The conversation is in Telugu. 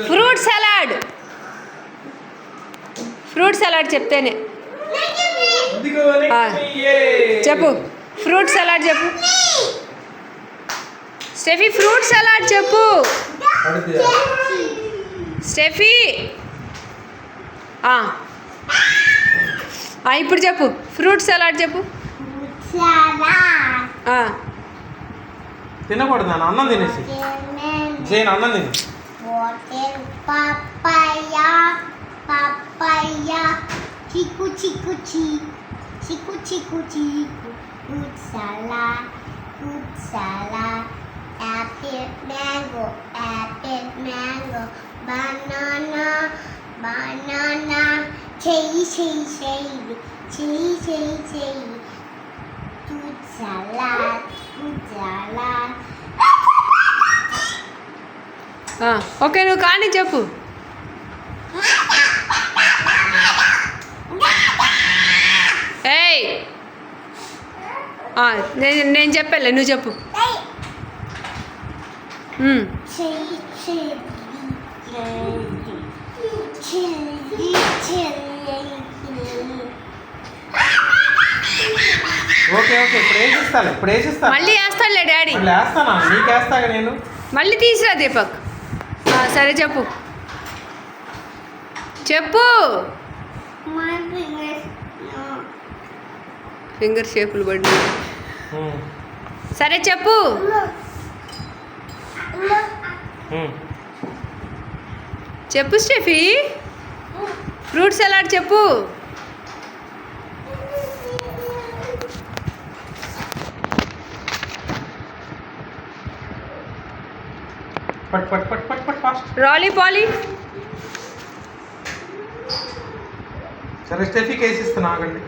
Fruit salad. ఫ్రూట్ సలాడ్ చెప్తేనే చెప్పు. ఫ్రూట్ సలాడ్ చెప్పు స్టెఫీ. ఫ్రూట్ సలాడ్ చెప్పు స్టెఫీ. ఇప్పుడు చెప్పు ఫ్రూట్ సలాడ్ చెప్పు. తినకూడదు నాన్న, అన్నం తినేసి. జైన్ అన్నం తిని. Papaya, chiku chiku chiku, chiku chiku chiku, fruit salad, apple mango, banana, cherry, fruit salad. Okay, నువ్వు కానీ చెప్పు. ఏయ్ నేను చెప్పాలే, నువ్వు చెప్పు. ఓకే ఓకే, ఇప్పుడు వేసిస్తాను. మళ్ళీ వేస్తానులే డాడీ. వేస్తానా? నీకు వేస్తాగా నేను. మళ్ళీ తీసిరా దీపక్. సరే చెప్పు చెప్పు. ఫింగర్ షేపులు పడి. సరే చెప్పు. చెప్పు స్టెఫీ. ఫ్రూట్ సలాడ్ చెప్పు. పట్ ఫాస్ట్. Rally poly. సరే స్టెఫీకి వేసిస్తున్నా, ఆగండి.